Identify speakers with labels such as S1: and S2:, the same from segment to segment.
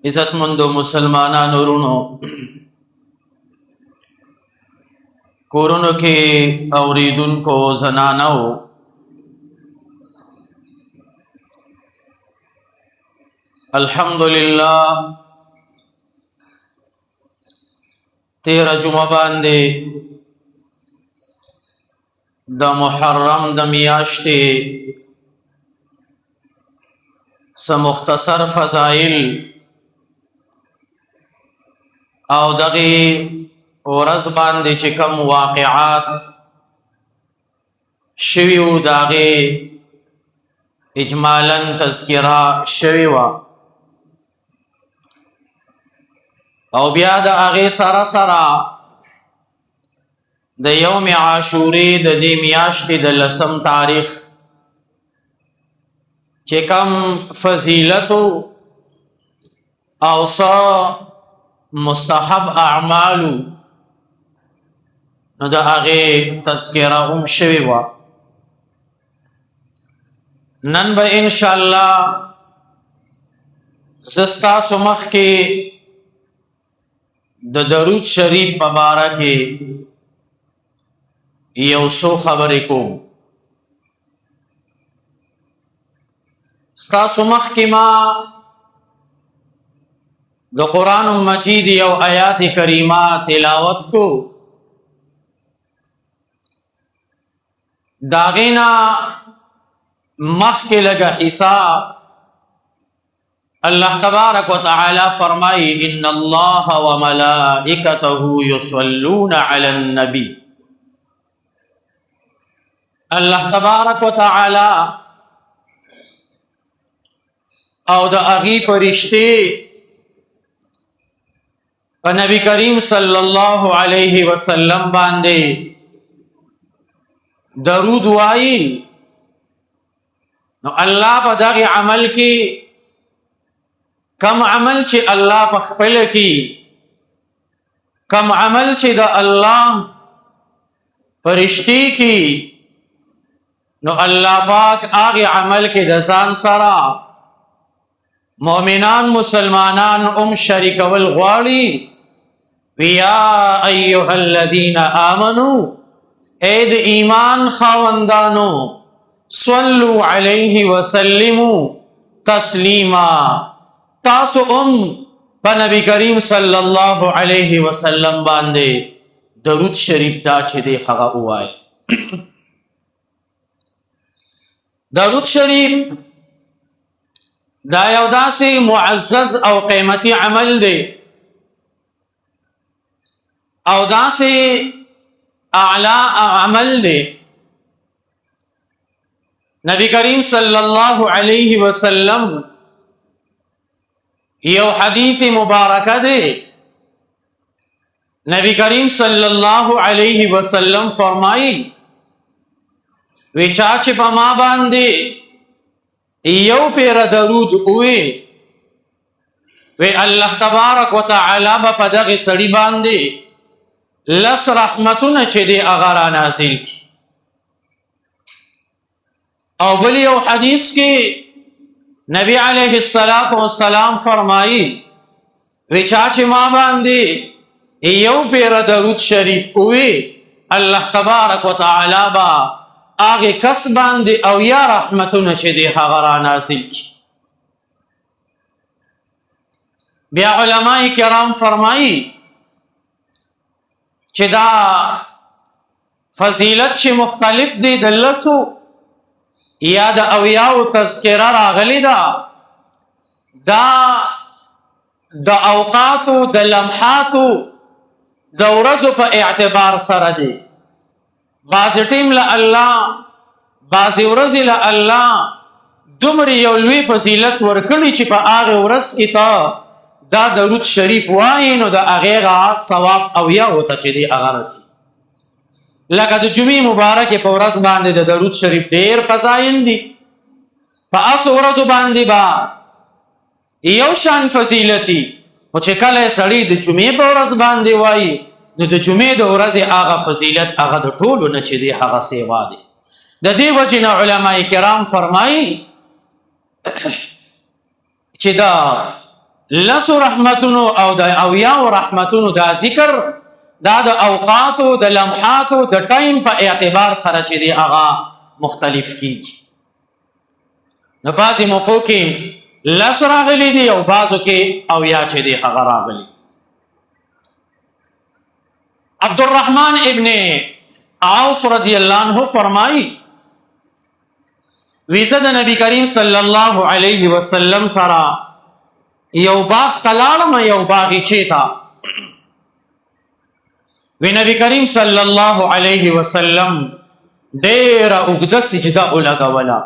S1: عزتمندو مسلمانانو ورونو کورونو کې اوریدونکو زنانو الحمدللہ تیرہ جمعہ باندې د محرم د میاشتې څه مختصر فضائل او دغه ورځ باندې چې کوم واقعات شوي وو د هغې اجمالا تذکره شوې وه او بیا د هغې سره سره د یوم عاشورې د دې میاشتې د 10 تاریخ چې کوم فضیلتو او څه مستحب اعمالو نو د هغې تذکره هم شوې وه نن به انشاءالله زه ستاسو مخکې د درود شریف په باره کې یو څو خبرې کوم ستاسو مخکې ما د قرآن مجید یو آیات کریمه تلاوت کو داغینا مخکې لږه حصہ اللہ تبارک و تعالی فرمائی ان اللہ و ملائکته یصلون علی النبی اللہ تبارک و تعالی او د هغې فرشتې په نبی کریم صلی الله علیه وسلم باندې درود وایي نو الله په دغه عمل کې کم عمل چې الله په خپله کې کم عمل چې د الله فرشتې کې نو الله پاک هغه عمل کې د ځان سره مؤمنان مسلمانان شریکول غواړي یا ایها الذین آمنوا اے د ایمان خاوندانو صلو علیه وسلموا تسلیما تاسو په نبی کریم صلی الله علیه وسلم باندې درود شریف دا چې دی هغه ووایئ درود شریف دا یو داسې معزز او قیمتي عمل دی او داسې اعلی عمل دی نبی کریم صلی الله علیه وسلم یو حدیث مبارکه دی نبی کریم صلی الله علیه وسلم فرمائی وی چا چې په ما باندې یو پیر درود اوی وی الله تبارک و تعالی په دغه سړي باندې لس رحمتونه چې دی هغه را نازل کی او بل یو حدیث کې نبی علیه السلام فرمایي وی چا چې ما باندې یو پیر درود شریف اوی الله تبارک و تعالی با آغی کس باندې او یا رحمتونه چې دی هغه را نازل کی بیا علماء کرام فرمایی چې دا فضیلت چې مختلف دی د لسو یا د اویاو تذکره راغلی دا د اوقاتو د لمحاتو د ورځو په اعتبار سره دی بعض ټیم له الله بعض ورځې له الله دومره یو لوی فضیلت ورکړي چې په هغه ورځ کې ته دا درود شریف وایې نو د هغې ثواب اویاو ته چې دی هغه رسي لکه د جمعې مبارکې په ورځ باندې د درود شریف ډېر فضایل دي په هسو ورځو باندې به یو شان فضیلتي خو چې کله یې سړی د جمعې په ورځ باندې وایي نو د جمعې د ورځې هغه فضیلت هغه د ټولو نه چې دی هغه سیوا دی د دې وجې نه علما کرام فرمایي چې دا لسو رحمتونو او د اویاو رحمتونو دا ذکر دا د اوقاتو د لمحاتو د ټایم په اعتبار سره چې دی هغه مختلف کیږي. نو بعضې موقعو کې لس راغلی دي او بعضو کې اویا چې دی هغه راغلی. عبدالرحمن ابن عوف رضی الله عنه فرمایي ویزه د نبی کریم صلی الله علیه وسلم سره یو باغ ته لاړم یو باغچې ته. وی نبی کریم صلی الله علیه وسلم ډېره اوږده سجده ولګوله.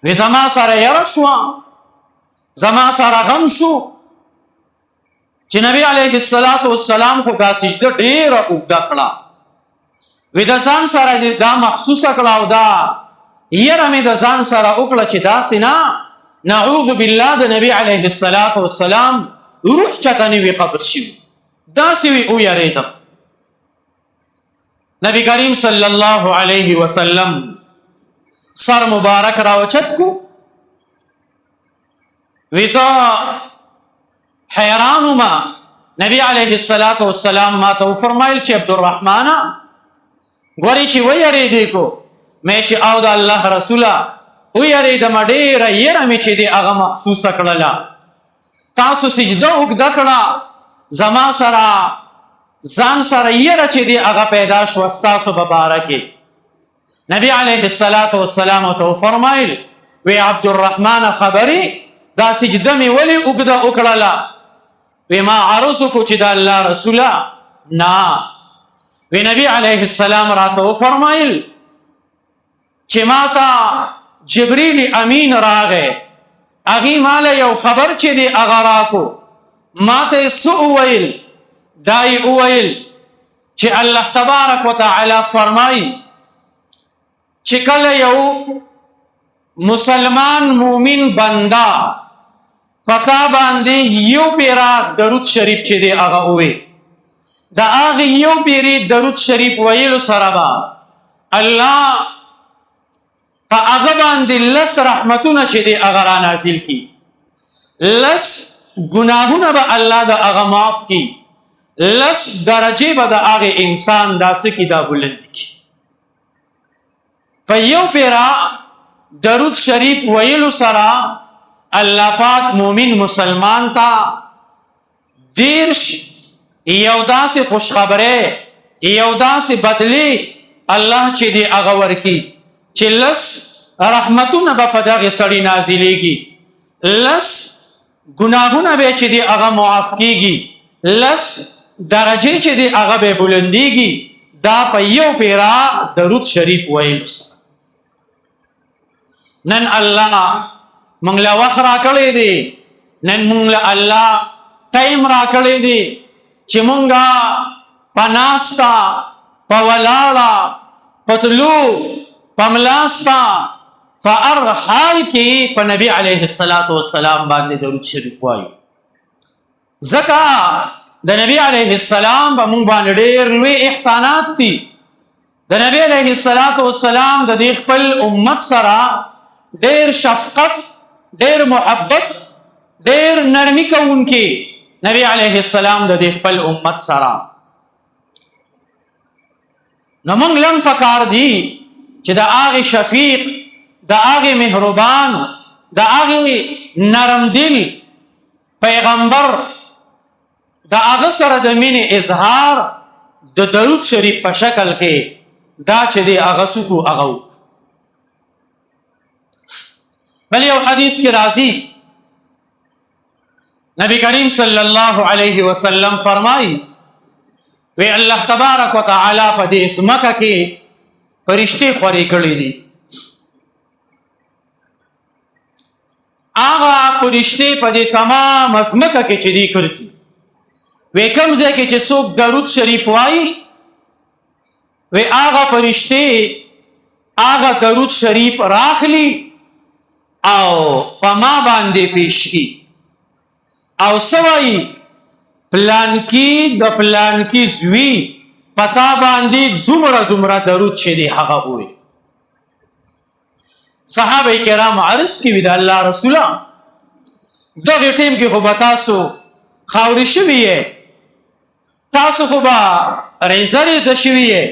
S1: وی زما سره یره شوه، زما سره غم شو چې نبی علیه السلام خو دا سجده ډېره اوږده کړه. وی د ځان سره دا محسوسه کړه او دا یره مې د ځان سره وکړه چې داسې نه نعوذ بالله د نبی علیه السلام روح چاته نه وي قبض شوي، داسې وي ویرېدم. نبی کریم صلی الله علیه وسلم سر مبارک راوچت کو. وی زه حیران وم. نبی علیه السلام ما ته وفرمایل چې عبدالرحمانه ګورې چې ویرېدې کو. مې چې او د الله رسوله ویرېدم ډېره یره مې چې دی هغه محسوسه کړله. تاسو سجده اوږده کړه، زما سره ځان سره یره چې دی هغه پیدا شوه ستاسو په باره کې. نبی علیه السلام ورته وفرمایل وی عبدالرحمن خبرې دا سجده مې ولې اوږده وکړله؟ وی ما عرض وکړو چې د الله رسوله نه. وی نبی علیه السلام راته وفرمایل چې ما ته جبریل امین راغی، هغې ماله یو خبر چې دی هغه راکو. ما ته یې څه وویل؟ دا یې وویل چې الله تبارک وتعالی فرمایي چې کله یو مسلمان مومن بنده پتا باندې یو پیرا درود شریف چې دی هغه ووی، د هغې یو پیرې درود شریف ویلو سره به الله په هغه باندې لس رحمتونه چې دی هغه را نازل کی، لس ګناهونه به الله د هغه معاف کی، لس درجې به د هغه انسان داسې کی دا بلند کی. په یو پیرا درود شریف ویلو سره الله پاک مومن مسلمان ته دیرش یو داسې خوشخبری یو داسې بدلی الله چې دی هغه ورکی چې لس رحمتونه به په دغې سړي نازلیږي، لس ګناهونه به چې دی هغه معاف کیږي، لس درجې چې دی هغه به بلندیږي. دا په یو پیرا درود شریف ویلو سره. نن الله موږ له وخت راکړی دی، نن موږ له الله ټایم راکړی دی چې موږ په ناسته په ولاړه په تلو په ملاسته په هر حال کې په نبی علیه السلام باندې درود شریف وایو. ځکه د نبی علیه السلام په موږ باندې ډېر لوی احسانات دي. د نبی علیه السلام د دې خپل امت سره ډېر شفقت، ډېر محبت، ډېر نرمي کوونکی نبی علیه السلام د دې خپل امت سره. نو موږ لن پکار دي چې د هغې شفیق، د هغې مهربان، د هغې نرم دل پیغمبر د هغه سره د مینې اظهار د درود شریف په شکل کې دا چې دی هغه څوک هغه وکړو. بل یو حدیث کې راځي نبی کریم صلی الله علیه وسلم فرمایي وی الله تبارک وتعالی په دې ځمکه کې فرشتې خورې کړي دي. هغه فرشتې په دې تمام ځمکه کې چې دي ګرځي، وی کوم ځای کې چې څوک درود شریف وایي وی هغه فرشتې هغه درود شریف راخلي او په ما باندې پیش کی او سوای پلانکی د پلانکی زوی پتا باندې دومره درود چې دی هغه وي. صحابه کرام عرض کی د الله رسوله دغه ټیم کې خو به تاسو خاورې شوي یې، تاسو خو به ریزه ریزه شوي یې.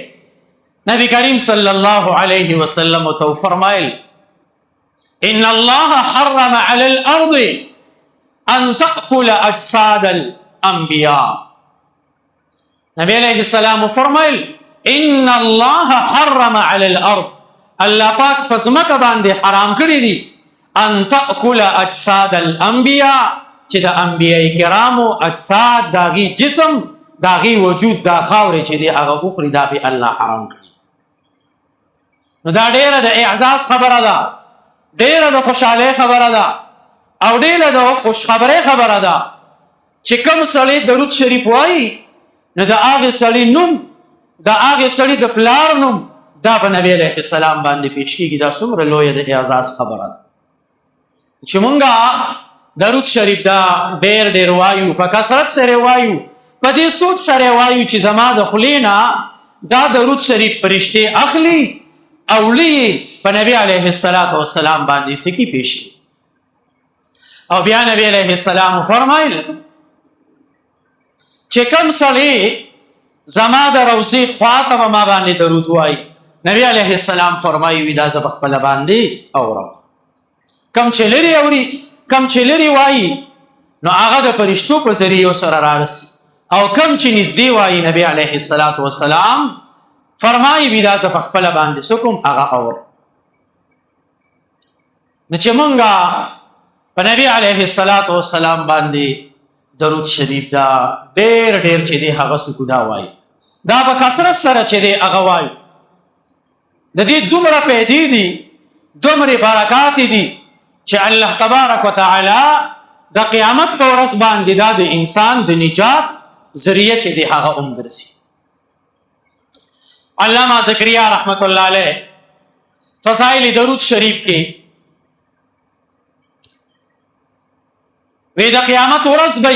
S1: نبی کریم صلی الله علیه وسلم ته فرمایل ان الله حرم علی الارض ان تأکل اجساد الانبیاء. نبی علیہ السلام فرمایل ان الله حرم علی الارض، الله پاک په ځمکه باندې حرام کړی دي ان تأکل اجساد الانبیاء، چې د انبیاء کرامو اجساد، داغي جسم، داغي وجود، دا خاورې چې دی هغه وخوري، دا به الله حرام کړي. نو دا ډیره د اعزاز خبره ده، ډیره د خوشحالۍ خبره ده، او ډیره د خوشخبرۍ خبره ده چې کوم سړی درود شریف وایي نو د هغې سړي نوم، د هغې سړي د پلار نوم دا په نبی علیه السلام باندې پیش کېږي. دا څومره لویه د اعزاز خبره ده چې مونږه درود شریف دا ډېر وایو، په کثرت سره وایو، په دې سوچ سره وایو چې زما د خولې نه دا درود شریف فرشتې اخلي او وړي په نبی علیه السلام باندې سکی پیش کړي. او بیا نبی علیه السلام فرمایل چې کوم سړی زما د روضې خواته به ما باندې درود وایي، نبی علیه السلام فرمایي وي دا زه په خپله باندې اورم. کم چې لرې اوري، کم چې لرې وایي نو هغه د فرشتو په ذریعو سره رارسي، او کم چې نږدې وایي نبی علیه السلام فرمایي وي دا زه په خپله باندې څه کوم هغه اورم. نو چې مونږه په نبی علیه السلام باندې درود شریف دا ډېر چې دی هغه څوک دا وایي، دا په کثرت سره چې دی هغه وایي، د دې دومره پیدې دي، دومره برکات دي چې الله تبارک وتعالی د قیامت په ورځ باندې دا د انسان د نجات ذریعه چې دی هغه ګرځي. علامه زکریا رحمت الله علیه فضائل درود شریف کې وی د قیامت ورځ به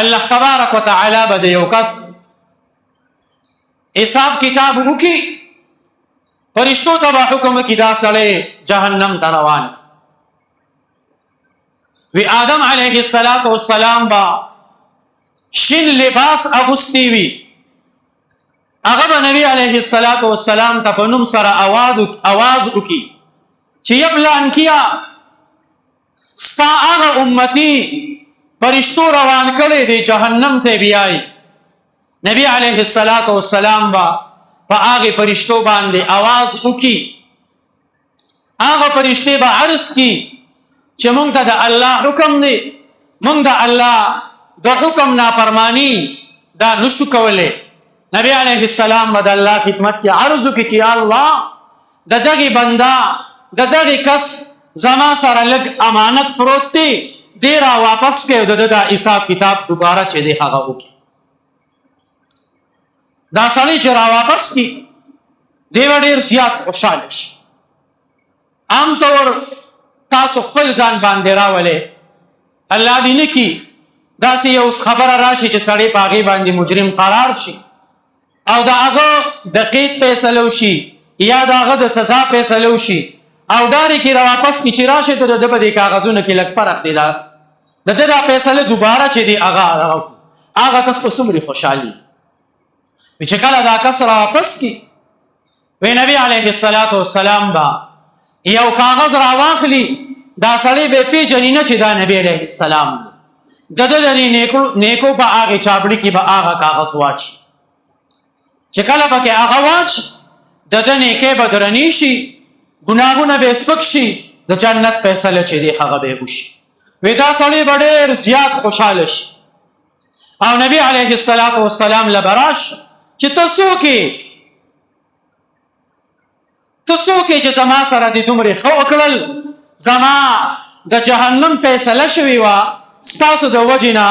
S1: الله تبارک وتعالی به د یو کس حساب کتاب وکړي، فرشتو ته به حکم وکړي دا سړی جهنم ته روان. وی آدم علیه السلام به شین لباس اغوستی وي، هغه به نبی علیه السلام ته په نوم سره اواز وکړي چې یبلان کیا ستا هغه امتی فرشتو روان کړی دی جهنم ته بیایي. نبی علیه السلام به په هغې فرشتو باندې اواز وکړي، هغه فرشتې به عرض کړي چې مونږ ته د الله حکم دی، مونږ د الله د حکم نافرمانی دا نشو کولی. نبی علیه السلام به د الله خدمت کې عرض وکړي چې یا الله د دغې بنده، د دغې کس زما سره لږ امانت پروت دی، دی را واپس کړي او د ده دا حساب کتاب دوباره چې دی هغه وکړي. دا سړی چې را واپس کړي دی به ډېر زیات خوشحاله شي. عام طور تاسو خپل ځان باندې راولئ، الله دې نه کړي داسې یو خبره راشي چې سړی په هغې باندې مجرم قرار شي او د هغه د قید فیصله وشي یا د هغه د سزا فیصله وشي او داري کې را واپس کی چې راشه ته د په دې کاغذونو کې لږ فرق دی، د ده دا فیصله دوباره چې دی هغه کس په څومره خوشحالي وي چې کله دا کس را واپس کی. وی نبی علیه السلام به یو کاغذ را واخلي، دا سړی به پیژني نه چې دا نبی علیه السلام دی، د ده د نیکو په هغې چابړي کې به هغه کاغذ واچي، چې کله پکې هغه واچي د ده نیکۍ به درنې شي، ګناهونه به سپک شي، د جنت فیصله چې دی هغه به وشي. وی دا سړی به ډېر زیات خوشحاله شي او نبی علیه السلام له به راشي چې ته څوک یې چې زما سره دې دومرې ښه وکړل، زما د جهنم فیصله شوې وه، ستاسو د وجې نه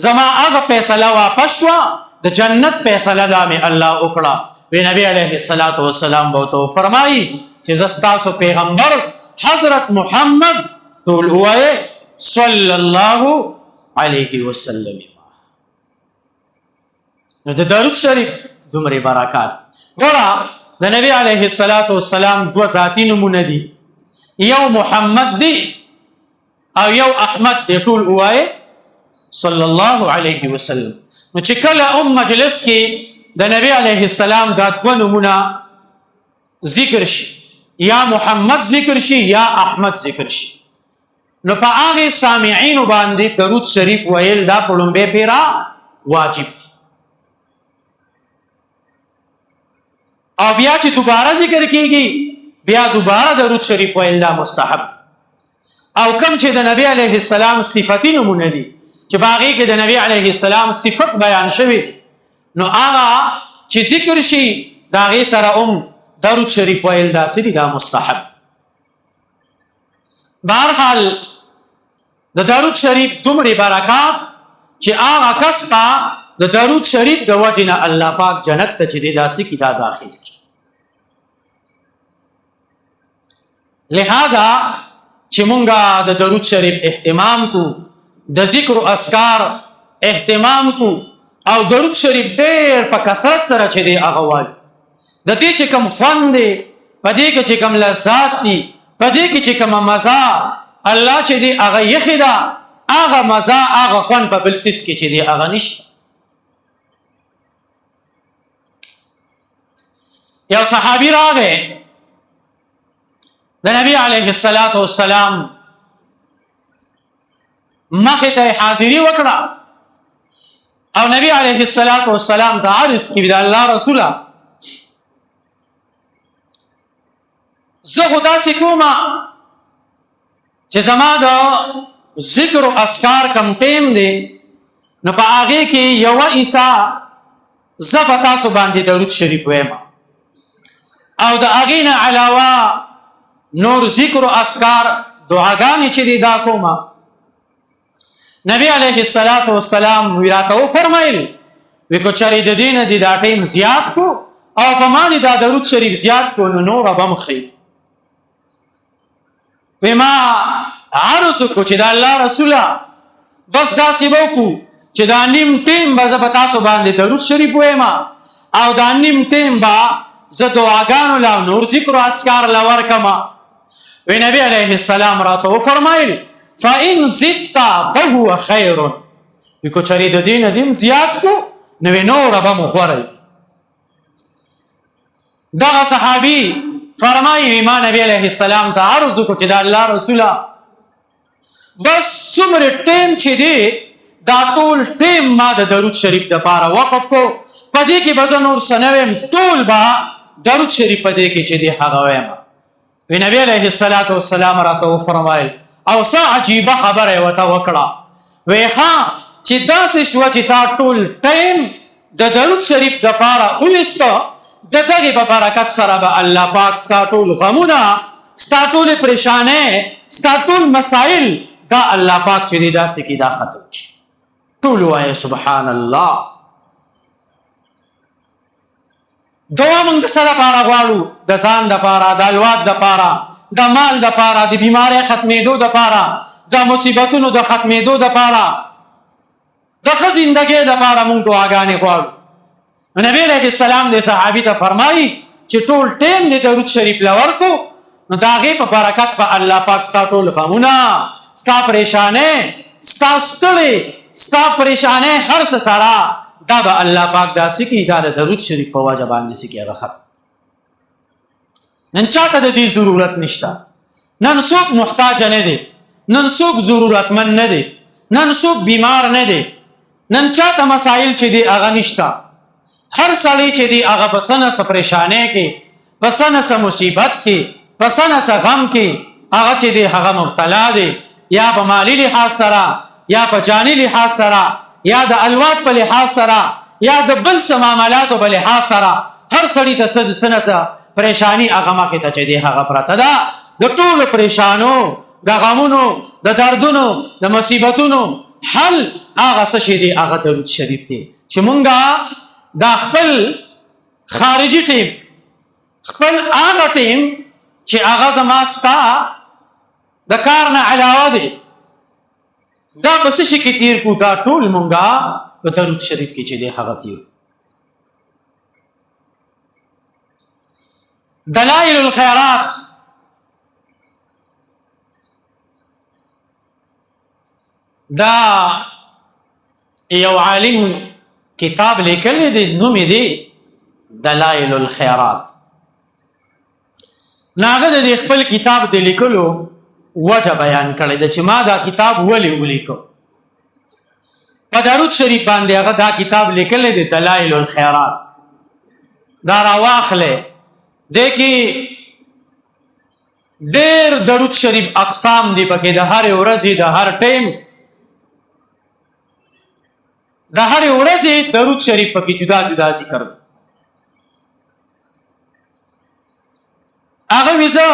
S1: زما هغه فیصله واپس شوه، د جنت فیصله دا مې الله وکړه. وی نبی علیه السلام به ورته فرمایي چې زه ستاسو پیغمبر حضرت محمد ټول ووایئ صلی الله علیه وسلم. نو د درود شریف دومره برکات. ګوره د نبی علیه السلام دوه ذاتي نومونه دي، یو محمد دی او یو احمد دی ټول وایي صلی الله علیه وسلم. نو چې کله مجلس کې د نبی علیه السلام دا دوه نومونه ذکر شي، یا محمد ذکر شي یا احمد ذکر شي، نو په هغه سامعين باندې درود شریف ویل دا په لومبه پیرا واجب دي. او بیا چې دوباره ذکر کیږي بیا دوباره درود شریف ویل دا مستحب. او کم چې د نبی علیه السلام صفاتی نمونه دي چې باغې کې د نبی علیه السلام صفت بیان شوی نو هغه چې ذکر شي دا غي سره درود شریف ویل دا سړي دا مستحب. بهرحال د درود شریف دومره برکات چې هغه کس په د درود شریف د وجنه الله پاک جنت ته چې داسې کی دا داخل کی. لہذا چې مونږه د درود شریف اهتمام کو، د ذکر او اذکار اهتمام کو، او درود شریف ډېر په کثرت سره چې دی هغه وایي، د دې چې کوم خوند دی په دې کې چې کوم لذات دي په دې کې چې کوم مزه الله چې دی هغه یخی دا هغه مزه هغه خوند په بل سیس کې چې دی هغه نشته. یو صحابي راغی د نبی علیه السلام مخې ته حاضری وکړه او نبی علیه السلام ته عرض کړي د الله رسوله زه خدا سي کومه چې زما د ذکر او اذکار کم ټیم دی نو په هغه کې یو عیسی زپتا سو باندې درود شریف وایم او د هغه نه علاوه نور ذکر او اذکار دعاګانې چې دی دا کومه. نبی علیه السلام ویراته فرمایل وکړه چاري د دین دی دا ټیم زیات کو او په معنی دا درود شریف زیات کو نو نور به مخې وما عرض کو چې دا الله رسوله بس دا سیبو کو چې دا نیم ټیم به زپتا سو باندې درود شریف وایم او دا نیم ټیم با زه دعاګانو لا نور ذکر او اذکار لا ورکما. وی نبی علیہ السلام راته فرمایل فإن زدت فهو خير، کو چری د دین دیم زیات کو نو نور به مخوري. دا صحابي فرمایي ما نبی علیہ السلام ته عرض کو چې دا الله رسوله بس څومره ټیم چې دی دا ټول ټیم ما د درود شریف د پاره وقف کو پدې کې بز نور سنویم ټول با درود شریف پدې کې چې دی هغه وایم. وی نبی علیہ السلام راته فرمایل او څه عجیبه خبره وته وکړه وی ښا چې داسې شو چې تا ټول ټیم د درود شریف د پاره وېسته د دغه په برکت سره به الله پاک ستا ټول غمونه ستا ټول پریشانه ستا ټول مسائل دا الله پاک چې دی داسې کی دا ختم شي. ټول وایي سبحان الله. دعا مونږ د سره پاره غواړو د ځان د پاره د الواد د پاره د مال د پاره د بیماری ختمېدو د پاره د مصیبتونو د ختمېدو د پاره د ښه زندګۍ د پاره مونږ دعاګانې غواړو. نبی علیہ السلام د صحابي ته فرمایي چې ټول ټیم د درود شریف لور کو نو دا غي په برکت په الله پاک ستا ټول غمونه ستا پریشانه ستا ستړي ستا پریشانه هر څه سره دا به الله پاک داسې کی دا د درود شریف په وجه باندې سکی هغه ختم. نن چاته د دې ضرورت نشته، نن څوک محتاج نه دی، نن څوک ضرورتمن نه دی، نن څوک بیمار نه دی، نن چاته مسائل چې دی هغه نشته. هر سړی چې دی هغه په سنه س پریشانه کې په سنه س مصیبت کې په سنه س غم کې هغه چې دی هغه مبتلا دی، یا په مالی لحاظ سره یا په جانی لحاظ سره یا د الواد په لحاظ سره یا د بل څه معاملاتو په لحاظ سره هر سړی ته سنه س پریشانی هغه مخې ته چې دی هغه پراته ده. د ټول پریشانو د غمونو د دردونو د مصیبتونو حل هغه څه شي دی هغه درود شریف دی چې مونږه دا خپل خارجي ټیم خپل هغه ټیم چې هغه زما ستا د کار نه علاوه دی دا پس شي کې تیر کو دا ټول مونږه په درود شریف کې چې دی هغه تیر. دلائل الخيرات دا یو عالم کتاب لیکلی دی، نوم یې دی دلائل الخیرات. هغه د خپل کتاب د لیکلو وجه بیان کړی ده چې ما دا کتاب ولې ولیکو. په درود شریف باندې هغه دا کتاب لیکلی دی دلائل الخیرات. دا راواخلې دی کې ډېر درود شریف اقسام دي پکې، د هرې ورځې د هر ټیم د هرې ورځې درود شریف پکې جدا جدا ذکر دی. هغه ویزه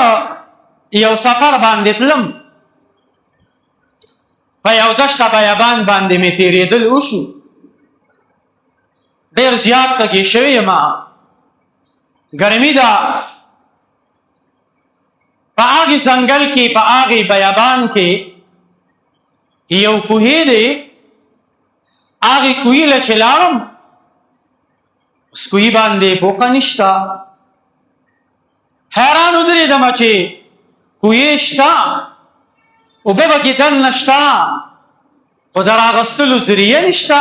S1: یو سفر باندې تلم، په یو دشته بیابان باندې مې تېرېدل وشو، ډېر زیات تږی شوی یم، ګرمي ده. په هغې ځنګل کې په هغې بیابان کې یو کوهی دی. هغې کوهي له چې لاړم، اوس کوهي باندې بوقه نشته. حیران ودرېدم چې کوهی شته، اوبه پکې دننه شته، خو د راغستلو ذریعه نشته.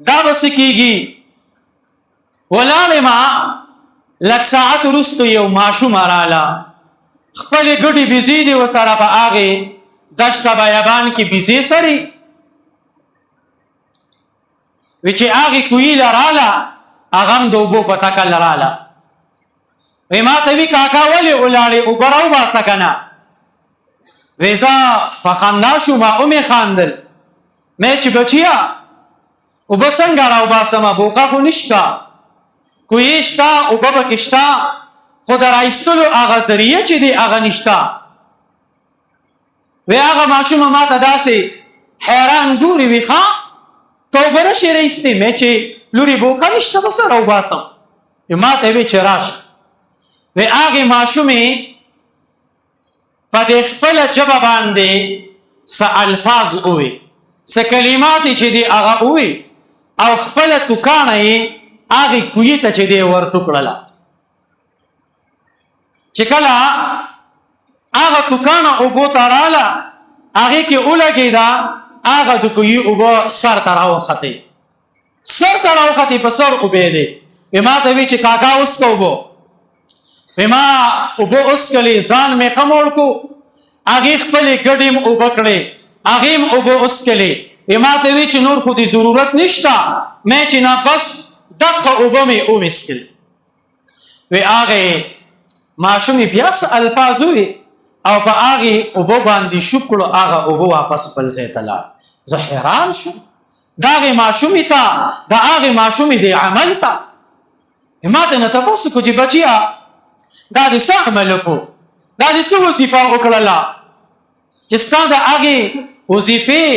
S1: دا به څه کېږي؟ ولاړم، لږ ساعت وروسته یو ماشومه راله، خپلې ګډې بیزې دي ورسره په هغې دشته بیابان کې بیزې سرې. وی چې هغې کوهي له راله، هغه هم د اوبو په تکل راله. وی ما ته وی کاکا ولې ولاړې، اوبه راوباسه که نه؟ وی زه په خندا شوم، ومې خاندل. مې چې بچیه اوبه څنګه راوباسمه، بوقه خو نشته، کوهي شته، اوبه پکې شته، خو د رایستلو هغه ذریعه چې دی هغه نشته. وی هغه ماشومه ما ته داسې حیران ګوري، وی ښه ته اوبه نشې رایستې؟ مې چې لورې بوقه نشته، به څه راوباسم؟ ما ته وی چې راشه. وی هغې ماشومې په دې خپله ژبه باندې څه الفاظ ووي، څه کلمات چې دی هغه ووي، او خپله توکاڼه یې هغې کوهي ته چې دی ورتو کړله. چې کله هغه توکاڼه اوبو ته راله، هغې کې ولګېده، هغه د کوهي اوبه سر ته راوختې، سر ته راوختې، په سر اوبې دی. وی ما ته وی چې کاکا وسکه اوبه. وی ما اوبه وسکلې، ځان مې ښه موړ کو، هغې خپلې ګډې م اوبه کړې، هغې م اوبه وسکلې. وی ما ته وی چې نور خو دې ضرورت نشته. مې چې نه بس دقه اوبه مې ومسکلې. وی هغې ماشومې بیا څه الفاظ ووي، او په هغې اوبو باندې شوک کړو، هغه اوبه واپس خپل ځای ته لاړ. زه حیران شوم د هغې ماشومې ته، د هغې ماشومې دې عمل ته. ما ته نه تپوس وکړو چې بچیه دا دې څه عمل وکړو، دا دې څه وظیفه وکړله چې ستا د هغې وظیفې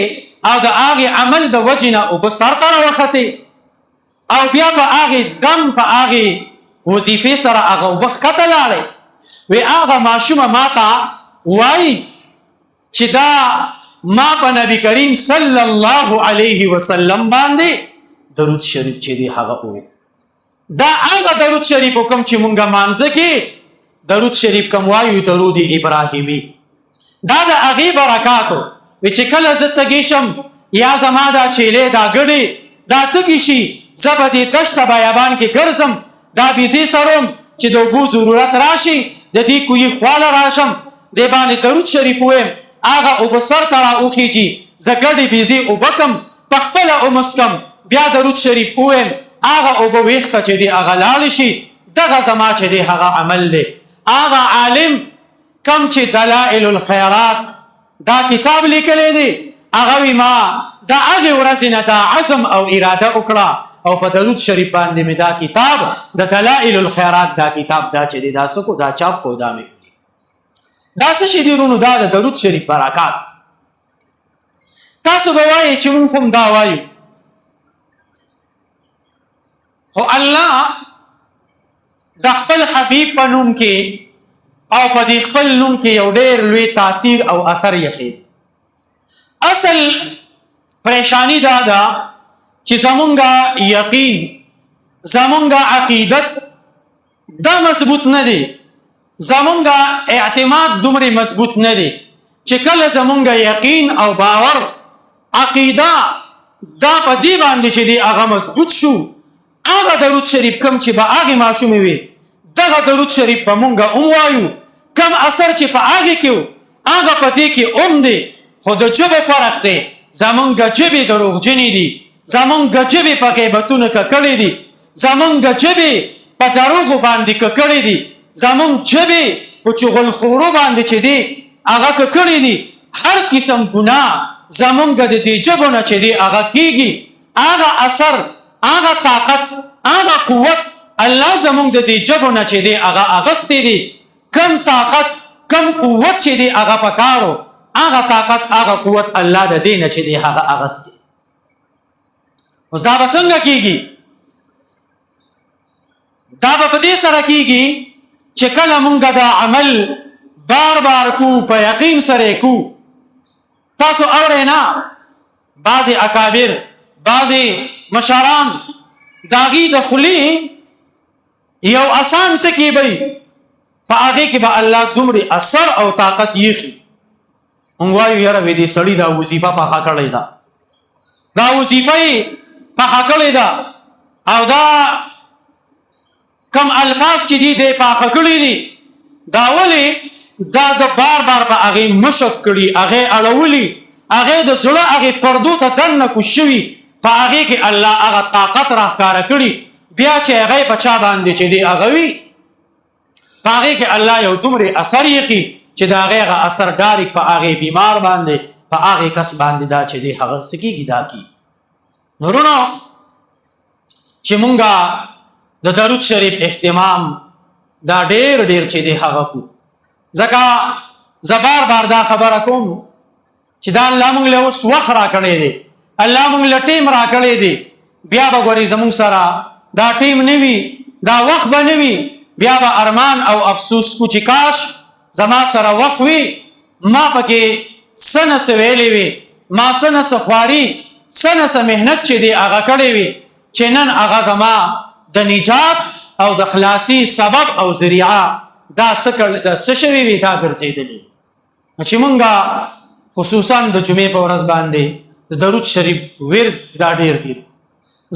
S1: او د هغې عمل د وجې نه اوبه سر ته راوختې، او بیا په هغې دم په هغې وظیفې سره هغه اوبه ښکته لاړې. وی هغه ماشومه ما ته وایي چې دا ما په نبي کریم صلی الله علیه وسلم باندې درود شریف چې دی هغه ووی. دا هغه درود شریف کوم چې مونږه مانځه کې درود شریف کوم وایو، درود ابراهیمي. دا د هغې برکاتو. وی چې کله زه تږی شم، یا زما دا چیلې دا ګډې دا تږي شي، زه به دې دشته بیابان کې ګرځم، دا بیزې سروم چې د اوبو ضرورت راشي، د دې کوهي خواله راشم، دې باندې درود شریف وویم، هغه اوبه سر ته راوخیږي، زه ګډې بیزې اوبه کم، پخپله ومسکم، بیا درود شریف وویم، هغه اوبه ویښته چې دی هغه لاړې شي. دغه زما چې دی هغه عمل دی. هغه عالم کم چې دلائل الخیرات دا کتاب لیکلی دی، هغه وی ما د هغې ورځې نه دا عزم او اراده وکړه، او په درود شریف باندې مې دا کتاب د دلائل الخیرات دا کتاب دا چې دی دا څه کو دا چاپ کو، دا مې دا څه شي دي ورونو، دا د درود شریف برکات. تاسو به وایئ چې مونږ هم دا وایو، خو الله د خپل حبیب په نوم کې او په دې خپل نوم کې یو ډېر لوی تاثیر او اثر یې. اصل پریشانی دا ده چې زمونږه یقین، زمونږه عقیدت دا مضبوط نه دی، زمونږه اعتماد دومره مضبوط نه دی چې کله زمونږه یقین او باور عقیده دا په دې باندې چې دی هغه مضبوط شو هغه درود شریف کم چې به هغې ماشومې وي دغه درود شریف به مونږ هم وایو کم اثر چې په هغې کې و هغه په دې کې هم دی خو د ژبو فرق دی زمونږ ژبې دروغجنې دي زمونږ ژبې په غیبتونو ککړې دي زمونږ ژبې په دروغو باندې ککړې دي زمونږ ژبې په چغلخورو باندې چې دی هغه ککړې دي هر قسم ګناه زمونږ د دې ژبو نه چې دی هغه کېږي هغه اثر هغه طاقت هغه قوت الله زمونږ د دې ژبو نه چې دی هغه اغستی دی کم طاقت کم قوت چې دی هغه پکارو هغه طاقت هغه قوت الله د دې نه چې دی هغه اغستی اوس دا به څنګه کېږي دا به په دې سره کېږي چې کله مونږ دا عمل بار بار کو په یقین سره کو تاسو اورئ نه بعضې اکابر بعضې مشران داغي د خولې یو آسان ټکی به په هغې کې به الله دومره اثر او طاقت یېخي موږ وایو یاره وې دې سړي دا وظیفه پخه کړې ده دا وظیفه یې پخه کړې ده او دا کم الفاظ چې دي دی پاخه کړي دي دا ولې دا د بار بار په هغې مشق کړي هغې اړولي هغې د زړه هغې پردو ته دننه کوش شوي په هغې کې الله هغه طاقت راښکاره کړي بیا چې هغې په چا باندې چې دی هغه وي په هغې کې الله یو دومره اثر یېښي چې د هغې هغه اثر ډایرک په هغې بیمار باندې په هغې کس باندې دا چې دی هغه څه کېږي دا کېږي نورونو چې مونږه د درود شریف اهتمام دا ډېر ډېر چې دی هغه کو ځکه زه بار بار دا خبره کوم چې دا الله مونږ له اوس وخت راکړی دی الله مونږ له ټیم راکړی دی بیا به ګورې زمونږ سره دا ټیم نه وي دا وخت به نه وي بیا به ارمان او افسوس کو چې کاش زما سره وخت وي ما پکې څه نه څه ویلې وي ما څه نه څه خواري څه نه څه محنت چې دی هغه کړی وي چې نن هغه زما د نجات او د خلاصي سبب او ذریعه دا څه شوي وي دا ګرځېدلي چې مونږه خصوصا د جمعې په ورځ باندې د درود شریف ورد دا ډېر ډېر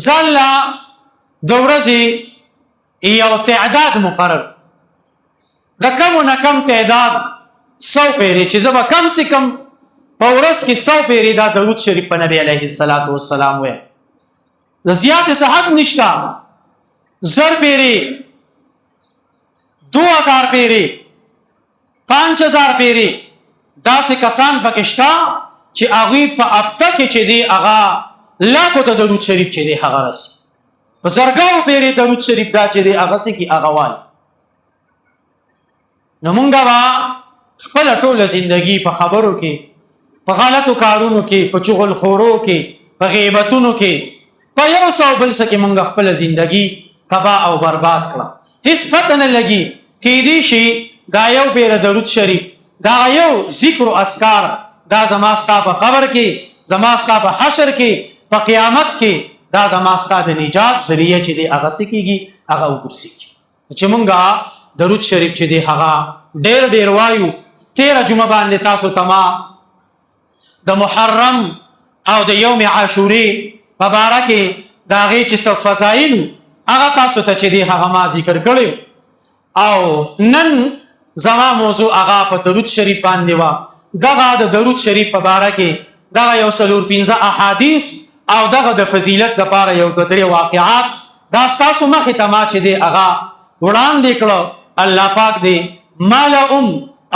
S1: ځله د ورځې یو تعداد مقرر د کمو نه کم تعداد 100 پیرې چې زه به کم سے کم په ورځ کې 100 پیرې دا درود شریف په نبی علیه الصلاة والسلام وایم د زیات صحت نشته 1000 پیرې 2000 پیرې 5000 پیرې داسې کسان پکې شته چې هغوی په هفته کې چې دی هغه لاکو ته درود شریف چې دی هغه رسي په زرګاو پیرې درود شریف دا چې دی هغه څه کې هغه وایي نو مونږ به خپله ټوله زندګي په خبرو کې په غلطو کارونو کې په چغلخورو کې په غیبتونو کې په یو څه او بل څه کې مونږ خپله زندګي تباه او برباد کړه هیڅ پته نه لګي کیدی شي دا یو پیره درود شریف دا یو ذکر او اذکار دا زما ستا په قبر کې زما ستا په حشر کې په قیامت کې دا زما ستا د نجات ذریعه چې دی هغه څه کېږي هغه وګرځېږي چې مونږه درود شریف چې دی هغه ډېر ډېر وایو 13 جمعه باندې تاسو ته ما د محرم او د یوم عاشورې په باره کې د هغې چې څه فضایلو هغه تاسو ته چې دی هغه ما ذکر کړی او نن زما موضوع هغه په درود شریف باندې وه دغه د درود شریف په باره کې دغه یو 4-5 احادیث او دغه د فضیلت دپاره یو 2-3 واقعات دا ستاسو مخې ته ما چې دی هغه وړاندې کړه الله پاک دې ما له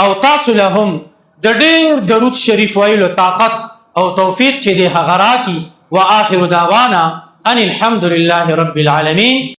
S1: او تاسو له هم د ډېر درود شریف ویلو طاقت او توفیق چې دی هغه راکړي واخر دعوانا ان الحمد لله رب العالمين